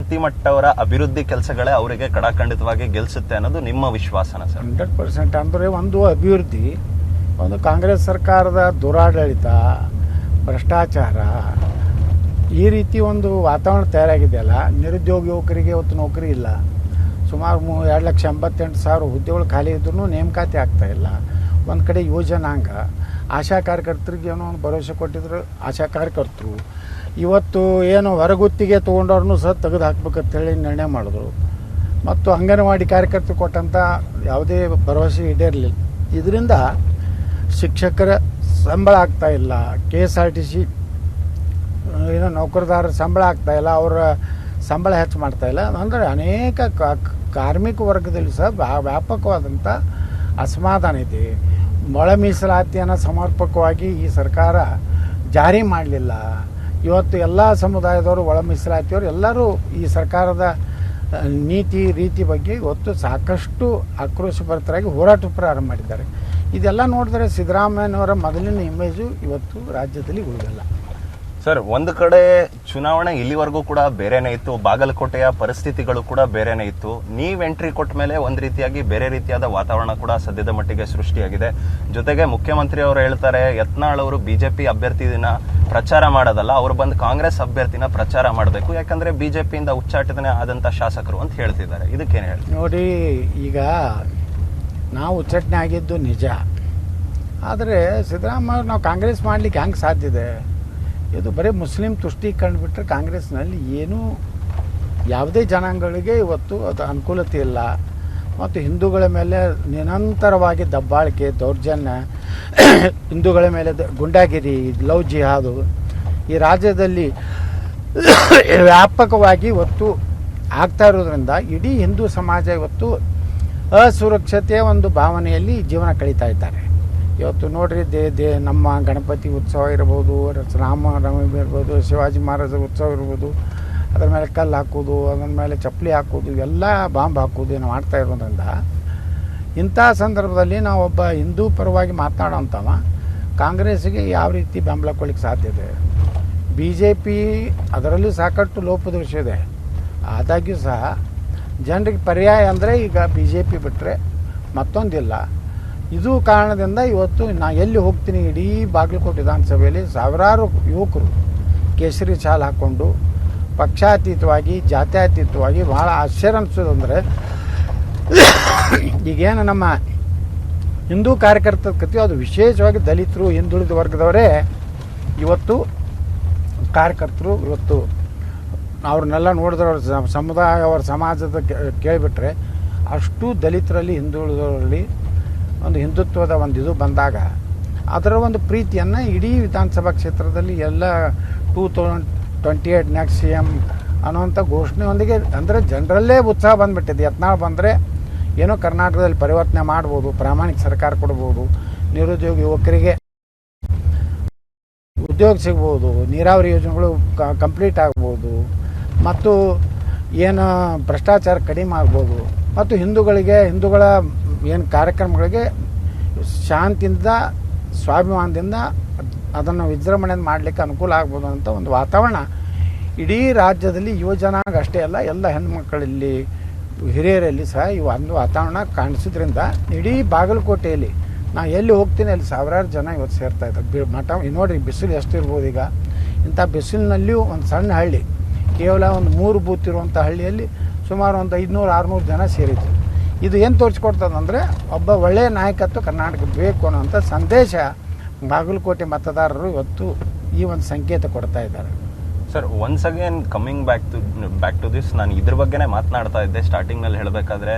ಯತಿಮಠ್ ಅವರ ಅಭಿವೃದ್ಧಿ ಕೆಲಸಗಳೇ ಅವರಿಗೆ ಕಡಾಖಂಡಿತವಾಗಿ ಗೆಲ್ಸುತ್ತೆ ಅನ್ನೋದು ನಿಮ್ಮ ವಿಶ್ವಾಸನ ಸರ್? 100% ಅಂದರೆ ಒಂದು ಅಭಿವೃದ್ಧಿ, ಒಂದು ಕಾಂಗ್ರೆಸ್ ಸರ್ಕಾರದ ದುರಾಡಳಿತ, ಭ್ರಷ್ಟಾಚಾರ, ಈ ರೀತಿ ಒಂದು ವಾತಾವರಣ ತಯಾರಾಗಿದೆಯಲ್ಲ. ನಿರುದ್ಯೋಗ ಯುವಕರಿಗೆ ಇವತ್ತು ನೌಕರಿ ಇಲ್ಲ. ಸುಮಾರು 2,88,000 ಹುದ್ದೆಗಳು ಖಾಲಿ ಇದ್ರೂ ನೇಮಕಾತಿ ಆಗ್ತಾಯಿಲ್ಲ. ಒಂದು ಕಡೆ ಯುವಜನಾಂಗ, ಆಶಾ ಕಾರ್ಯಕರ್ತರಿಗೆ ಏನೋ ಒಂದು ಭರವಸೆ ಕೊಟ್ಟಿದ್ರು ಆಶಾ ಕಾರ್ಯಕರ್ತರು ಇವತ್ತು ಏನು ಹೊರಗುತ್ತಿಗೆ ತೊಗೊಂಡವ್ರನ್ನೂ ಸಹ ತೆಗೆದು ಹಾಕ್ಬೇಕಂತೇಳಿ ನಿರ್ಣಯ ಮಾಡಿದ್ರು. ಮತ್ತು ಅಂಗನವಾಡಿ ಕಾರ್ಯಕರ್ತರು ಕೊಟ್ಟಂಥ ಯಾವುದೇ ಭರವಸೆ ಈಡೇರಲಿಲ್ಲ. ಇದರಿಂದ ಶಿಕ್ಷಕರ ಸಂಬಳ ಆಗ್ತಾಯಿಲ್ಲ, KSRTC ಏನೋ ನೌಕರದಾರರ ಸಂಬಳ ಆಗ್ತಾಯಿಲ್ಲ, ಅವರ ಸಂಬಳ ಹೆಚ್ಚು ಮಾಡ್ತಾಯಿಲ್ಲ. ಅಂದರೆ ಅನೇಕ ಕಾರ್ಮಿಕ ವರ್ಗದಲ್ಲಿ ಸಹ ವ್ಯಾಪಕವಾದಂಥ ಅಸಮಾಧಾನ ಇದೆ. ಒಳ ಮೀಸಲಾತಿಯನ್ನು ಸಮರ್ಪಕವಾಗಿ ಈ ಸರ್ಕಾರ ಜಾರಿ ಮಾಡಲಿಲ್ಲ. ಇವತ್ತು ಎಲ್ಲ ಸಮುದಾಯದವರು, ಒಳ ಮೀಸಲಾತಿಯವರು ಎಲ್ಲರೂ ಈ ಸರ್ಕಾರದ ನೀತಿ ರೀತಿ ಬಗ್ಗೆ ಇವತ್ತು ಸಾಕಷ್ಟು ಆಕ್ರೋಶಭರಿತರಾಗಿ ಹೋರಾಟ ಪ್ರಾರಂಭ ಮಾಡಿದ್ದಾರೆ. ಇದೆಲ್ಲ ನೋಡಿದ್ರೆ ಸಿದ್ದರಾಮಯ್ಯನವರ ಮೊದಲಿನ ಇಮೇಜು ಇವತ್ತು ರಾಜ್ಯದಲ್ಲಿ ಉಳಿದಿಲ್ಲ. ಸರ್, ಒಂದು ಕಡೆ ಚುನಾವಣೆ ಇಲ್ಲಿವರೆಗೂ ಕೂಡ ಬೇರೆನೇ ಇತ್ತು, ಬಾಗಲಕೋಟೆಯ ಪರಿಸ್ಥಿತಿಗಳು ಕೂಡ ಬೇರೆನೇ ಇತ್ತು. ನೀವು ಎಂಟ್ರಿ ಕೊಟ್ಟ ಮೇಲೆ ಒಂದು ರೀತಿಯಾಗಿ ಬೇರೆ ರೀತಿಯಾದ ವಾತಾವರಣ ಕೂಡ ಸದ್ಯದ ಮಟ್ಟಿಗೆ ಸೃಷ್ಟಿಯಾಗಿದೆ. ಜೊತೆಗೆ ಮುಖ್ಯಮಂತ್ರಿ ಅವರು ಹೇಳ್ತಾರೆ, ಯತ್ನಾಳ್ ಅವರು ಬಿಜೆಪಿ ಅಭ್ಯರ್ಥಿನ ಪ್ರಚಾರ ಮಾಡೋದಲ್ಲ, ಅವರು ಬಂದು ಕಾಂಗ್ರೆಸ್ ಅಭ್ಯರ್ಥಿನ ಪ್ರಚಾರ ಮಾಡಬೇಕು, ಯಾಕಂದ್ರೆ ಬಿಜೆಪಿಯಿಂದ ಉಚ್ಚಾಟನೆ ಆದಂತ ಶಾಸಕರು ಅಂತ ಹೇಳ್ತಿದ್ದಾರೆ. ಇದಕ್ಕೇನು ಹೇಳಿ? ನೋಡಿ, ಈಗ ನಾವು ಉಚ್ಚಾಟನೆ ಆಗಿದ್ದು ನಿಜ, ಆದರೆ ಸಿದ್ದರಾಮಯ್ಯ ನಾವು ಕಾಂಗ್ರೆಸ್ ಮಾಡಲಿಕ್ಕೆ ಹೆಂಗೆ ಸಾಧ್ಯ ಇದೆ? ಇದು ಬರೀ ಮುಸ್ಲಿಂ ತುಷ್ಟೀಕರಣ ಬಿಟ್ಟರೆ ಕಾಂಗ್ರೆಸ್ನಲ್ಲಿ ಏನೂ ಯಾವುದೇ ಜನಾಂಗಗಳಿಗೆ ಇವತ್ತು ಅದು ಅನುಕೂಲತೆ ಇಲ್ಲ. ಮತ್ತು ಹಿಂದೂಗಳ ಮೇಲೆ ನಿರಂತರವಾಗಿ ದಬ್ಬಾಳಿಕೆ, ದೌರ್ಜನ್ಯ, ಹಿಂದೂಗಳ ಮೇಲೆ ಗುಂಡಾಗಿರಿ, ಲವ್ ಜಿಹಾದು ಈ ರಾಜ್ಯದಲ್ಲಿ ವ್ಯಾಪಕವಾಗಿ ಇವತ್ತು ಆಗ್ತಾ ಇರೋದ್ರಿಂದ ಇಡೀ ಹಿಂದೂ ಸಮಾಜ ಇವತ್ತು ಅಸುರಕ್ಷತೆಯ ಒಂದು ಭಾವನೆಯಲ್ಲಿ ಜೀವನ ಕಳೀತಾ ಇದ್ದಾರೆ. ಇವತ್ತು ನೋಡ್ರಿ, ನಮ್ಮ ಗಣಪತಿ ಉತ್ಸವ ಇರ್ಬೋದು, ರಾಮನವಮಿ ಇರ್ಬೋದು, ಶಿವಾಜಿ ಮಹಾರಾಜ ಉತ್ಸವ ಇರ್ಬೋದು, ಅದರ ಮೇಲೆ ಕಲ್ಲು ಹಾಕೋದು, ಅದರ ಮೇಲೆ ಚಪ್ಪಲಿ ಹಾಕೋದು, ಎಲ್ಲ ಬಾಂಬ್ ಹಾಕೋದು ಏನು ಮಾಡ್ತಾ ಇರೋದ್ರಿಂದ ಇಂಥ ಸಂದರ್ಭದಲ್ಲಿ ನಾವು ಒಬ್ಬ ಹಿಂದೂ ಪರವಾಗಿ ಮಾತನಾಡೋಂಥವ ಕಾಂಗ್ರೆಸ್ಸಿಗೆ ಯಾವ ರೀತಿ ಬೆಂಬಲ ಕೊಡ್ಲಿಕ್ಕೆ ಸಾಧ್ಯ ಇದೆ? BJP ಅದರಲ್ಲೂ ಸಾಕಷ್ಟು ಲೋಪದೋಷ ಇದೆ. ಆದಾಗ್ಯೂ ಸಹ ಜನರಿಗೆ ಪರ್ಯಾಯ ಅಂದರೆ ಈಗ BJP ಬಿಟ್ಟರೆ ಮತ್ತೊಂದಿಲ್ಲ. ಇದು ಕಾರಣದಿಂದ ಇವತ್ತು ನಾ ಎಲ್ಲಿ ಹೋಗ್ತೀನಿ, ಇಡೀ ಬಾಗಲಕೋಟೆ ವಿಧಾನಸಭೆಯಲ್ಲಿ ಸಾವಿರಾರು ಯುವಕರು ಕೇಸರಿ ಶಾಲ್ ಹಾಕ್ಕೊಂಡು ಪಕ್ಷಾತೀತವಾಗಿ, ಜಾತ್ಯತೀತವಾಗಿ, ಭಾಳ ಆಶ್ಚರ್ಯ ಅನಿಸೋದಂದರೆ ಈಗೇನು ನಮ್ಮ ಹಿಂದೂ ಕಾರ್ಯಕರ್ತರ ಕಥೆ, ಅದು ವಿಶೇಷವಾಗಿ ದಲಿತರು, ಹಿಂದುಳಿದ ವರ್ಗದವರೇ ಇವತ್ತು ಕಾರ್ಯಕರ್ತರು. ಇವತ್ತು ಅವ್ರನ್ನೆಲ್ಲ ನೋಡಿದ್ರೆ ಅವ್ರ ಸಮುದಾಯ, ಅವರ ಸಮಾಜದ ಕೇಳಿಬಿಟ್ರೆ ಅಷ್ಟು ದಲಿತರಲ್ಲಿ, ಹಿಂದುಳಿದವರಲ್ಲಿ ಒಂದು ಹಿಂದುತ್ವದ ಒಂದು ಇದು ಬಂದಾಗ ಅದರ ಒಂದು ಪ್ರೀತಿಯನ್ನು ಇಡೀ ವಿಧಾನಸಭಾ ಕ್ಷೇತ್ರದಲ್ಲಿ ಎಲ್ಲ 2028 ನೆಕ್ಸ್ಟ್ CM ಅನ್ನುವಂಥ ಘೋಷಣೆಯೊಂದಿಗೆ ಅಂದರೆ ಜನರಲ್ಲೇ ಉತ್ಸಾಹ ಬಂದುಬಿಟ್ಟಿದೆ. ಯತ್ನಾಳ್ ಬಂದರೆ ಏನೋ ಕರ್ನಾಟಕದಲ್ಲಿ ಪರಿವರ್ತನೆ ಮಾಡ್ಬೋದು, ಪ್ರಾಮಾಣಿಕ ಸರ್ಕಾರ ಕೊಡ್ಬೋದು, ನಿರುದ್ಯೋಗ ಯುವಕರಿಗೆ ಉದ್ಯೋಗ ಸಿಗ್ಬೋದು, ನೀರಾವರಿ ಯೋಜನೆಗಳು ಕಂಪ್ಲೀಟ್ ಆಗ್ಬೋದು, ಮತ್ತು ಏನು ಭ್ರಷ್ಟಾಚಾರ ಕಡಿಮೆ ಆಗ್ಬೋದು, ಮತ್ತು ಹಿಂದೂಗಳ ಏನು ಕಾರ್ಯಕ್ರಮಗಳಿಗೆ ಶಾಂತಿಯಿಂದ, ಸ್ವಾಭಿಮಾನದಿಂದ ಅದನ್ನು ವಿಜೃಂಭಣೆ ಮಾಡಲಿಕ್ಕೆ ಅನುಕೂಲ ಆಗ್ಬೋದು ಅಂತ ಒಂದು ವಾತಾವರಣ ಇಡೀ ರಾಜ್ಯದಲ್ಲಿ ಯುವಜನಾಂಗ ಅಷ್ಟೇ ಅಲ್ಲ, ಎಲ್ಲ ಹೆಣ್ಣುಮಕ್ಕಳಲ್ಲಿ, ಹಿರಿಯರಲ್ಲಿ ಸಹ ಈ ಒಂದು ವಾತಾವರಣ ಕಾಣಿಸೋದ್ರಿಂದ ಇಡೀ ಬಾಗಲಕೋಟೆಯಲ್ಲಿ ನಾ ಎಲ್ಲಿ ಹೋಗ್ತೀನಿ ಅಲ್ಲಿ ಸಾವಿರಾರು ಜನ ಇವತ್ತು ಸೇರ್ತಾ ಇದ್ದಾರೆ. ಮಠ ನೋಡಿರಿ, ಬಿಸಿಲು ಎಷ್ಟು ಇರ್ಬೋದು. ಈಗ ಇಂಥ ಬಿಸಿಲಿನಲ್ಲಿಯೂ ಒಂದು ಸಣ್ಣ ಹಳ್ಳಿ, ಕೇವಲ ಒಂದು 3 ಬೂತ್ ಇರುವಂಥ ಹಳ್ಳಿಯಲ್ಲಿ ಸುಮಾರು ಒಂದು 500-600 ಜನ ಸೇರಿದ್ರು. ಇದು ಏನು ತೋರಿಸ್ಕೊಡ್ತದಂದರೆ ಒಬ್ಬ ಒಳ್ಳೆಯ ನಾಯಕತ್ವ ಕರ್ನಾಟಕ ಬೇಕು ಅನ್ನೋಂಥ ಸಂದೇಶ ಬಾಗಲಕೋಟೆ ಮತದಾರರು ಇವತ್ತು ಈ ಒಂದು ಸಂಕೇತ ಕೊಡ್ತಾ ಇದ್ದಾರೆ. Sir, once again coming back to this, ನಾನು ಇದ್ರ ಬಗ್ಗೆನೇ ಮಾತನಾಡ್ತಾ ಇದ್ದೆ ಸ್ಟಾರ್ಟಿಂಗ್ನಲ್ಲಿ ಹೇಳಬೇಕಾದ್ರೆ.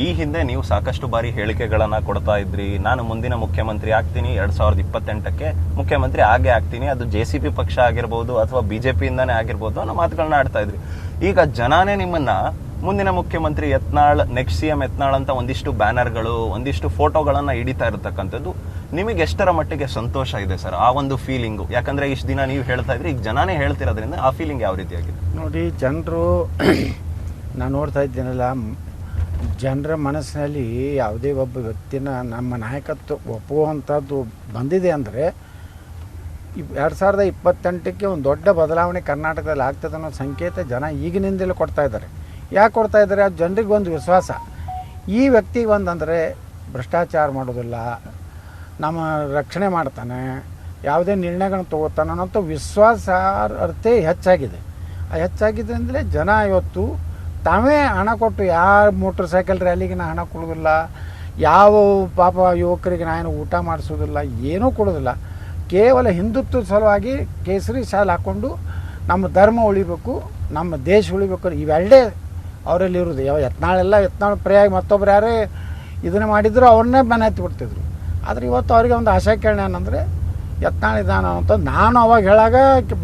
ಈ ಹಿಂದೆ ನೀವು ಸಾಕಷ್ಟು ಬಾರಿ ಹೇಳಿಕೆಗಳನ್ನು ಕೊಡ್ತಾ ಇದ್ರಿ, ನಾನು ಮುಂದಿನ ಮುಖ್ಯಮಂತ್ರಿ ಆಗ್ತೀನಿ, 2028ಕ್ಕೆ ಮುಖ್ಯಮಂತ್ರಿ ಆಗೇ ಆಗ್ತೀನಿ, ಅದು JCP ಪಕ್ಷ ಆಗಿರ್ಬೋದು ಅಥವಾ BJPಯಿಂದಾನೇ ಆಗಿರ್ಬೋದು ಅನ್ನೋ ಮಾತುಗಳನ್ನ ಆಡ್ತಾ ಇದ್ರಿ. ಈಗ ಜನಾನೇ ನಿಮ್ಮನ್ನ ಮುಂದಿನ ಮುಖ್ಯಮಂತ್ರಿ ಯತ್ನಾಳ್, ನೆಕ್ಸ್ಟ್ CM ಯತ್ನಾಳ್ ಅಂತ ಒಂದಿಷ್ಟು ಬ್ಯಾನರ್ಗಳು, ಒಂದಿಷ್ಟು ಫೋಟೋಗಳನ್ನ ಹಿಡಿತಾ ಇರತಕ್ಕಂಥದ್ದು ನಿಮಗೆ ಎಷ್ಟರ ಮಟ್ಟಿಗೆ ಸಂತೋಷ ಇದೆ ಸರ್, ಆ ಒಂದು ಫೀಲಿಂಗು? ಯಾಕಂದ್ರೆ ಇಷ್ಟು ದಿನ ನೀವು ಹೇಳ್ತಾ ಇದ್ರಿ, ಈಗ ಜನಾನೇ ಹೇಳ್ತಿರೋದ್ರಿಂದ ಆ ಫೀಲಿಂಗ್ ಯಾವ ರೀತಿಯಾಗಿದೆ? ನೋಡಿ, ಜನರು ನಾನು ನೋಡ್ತಾ ಇದ್ದೀನಲ್ಲ, ಜನರ ಮನಸ್ಸಿನಲ್ಲಿ ಯಾವುದೇ ಒಬ್ಬ ವ್ಯಕ್ತಿನ ನಮ್ಮ ನಾಯಕತ್ವ ಒಪ್ಪುವಂಥದ್ದು ಬಂದಿದೆ ಅಂದರೆ 2028ಕ್ಕೆ ಒಂದು ದೊಡ್ಡ ಬದಲಾವಣೆ ಕರ್ನಾಟಕದಲ್ಲಿ ಆಗ್ತದೆ ಅನ್ನೋ ಸಂಕೇತ ಜನ ಈಗಿನಿಂದಲೇ ಕೊಡ್ತಾ ಇದ್ದಾರೆ. ಯಾಕೆ ಕೊಡ್ತಾ ಇದ್ದಾರೆ? ಅದು ಜನರಿಗೆ ಒಂದು ವಿಶ್ವಾಸ. ಈ ವ್ಯಕ್ತಿಗೆ ಒಂದಂದರೆ ಭ್ರಷ್ಟಾಚಾರ ಮಾಡೋದಿಲ್ಲ, ನಮ್ಮ ರಕ್ಷಣೆ ಮಾಡ್ತಾನೆ, ಯಾವುದೇ ನಿರ್ಣಯಗಳನ್ನು ತಗೋತಾನೆ ಅನ್ನೋಂಥ ವಿಶ್ವಾಸಾರ್ಹತೆ ಹೆಚ್ಚಾಗಿದೆ. ಆ ಹೆಚ್ಚಾಗಿದ್ದರಿಂದಲೇ ಜನ ಇವತ್ತು ತಾವೇ ಹಣ ಕೊಟ್ಟು ಯಾರ ಮೋಟ್ರ್ ಸೈಕಲ್ ರ್ಯಾಲಿಗೆ ನಾ ಹಣ ಕೊಡೋದಿಲ್ಲ, ಯಾವ ಪಾಪ ಯುವಕರಿಗೆ ನಾನು ಊಟ ಮಾಡಿಸೋದಿಲ್ಲ, ಏನೂ ಕೊಡೋದಿಲ್ಲ. ಕೇವಲ ಹಿಂದುತ್ವದ ಸಲುವಾಗಿ ಕೇಸರಿ ಶಾಲ್ ಹಾಕ್ಕೊಂಡು ನಮ್ಮ ಧರ್ಮ ಉಳಿಬೇಕು, ನಮ್ಮ ದೇಶ ಉಳಿಬೇಕು, ಇವೆರಡೇ ಅವರಲ್ಲಿ ಇರೋದು. ಯತ್ನಾಳ್ ಪ್ರಿಯಾಗಿ ಮತ್ತೊಬ್ರು ಯಾರೇ ಇದನ್ನು ಮಾಡಿದ್ರು ಅವ್ರನ್ನೇ ಬೆನ್ನ ಹತ್ತಿ ಬಿಡ್ತಿದ್ರು. ಆದರೆ ಇವತ್ತು ಅವರಿಗೆ ಒಂದು ಆಶಾ ಕೇಳೋಣ ಏನಂದರೆ ಯತ್ನಾಳ್ ಇದ್ದಾನ ಅಂತ. ನಾನು ಅವಾಗ ಹೇಳಾಗ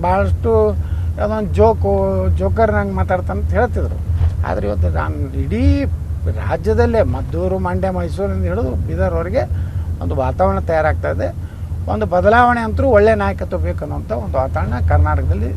ಭಾಳಷ್ಟು ಅದೊಂದು ಜೋಕರ್ ನಂಗೆ ಮಾತಾಡ್ತಾನಂತ ಹೇಳ್ತಿದ್ರು. ಆದರೆ ಇವತ್ತು ನಾನು ಇಡೀ ರಾಜ್ಯದಲ್ಲೇ ಮದ್ದೂರು, ಮಂಡ್ಯ, ಮೈಸೂರಿಂದ ಹಿಡಿದು ಬೀದರ್ವರೆಗೆ ಒಂದು ವಾತಾವರಣ ತಯಾರಾಗ್ತಾಯಿದೆ. ಒಂದು ಬದಲಾವಣೆ ಅಂತೂ ಒಳ್ಳೆಯ ನಾಯಕತ್ವ ಬೇಕನ್ನುವಂಥ ಒಂದು ವಾತಾವರಣ ಕರ್ನಾಟಕದಲ್ಲಿ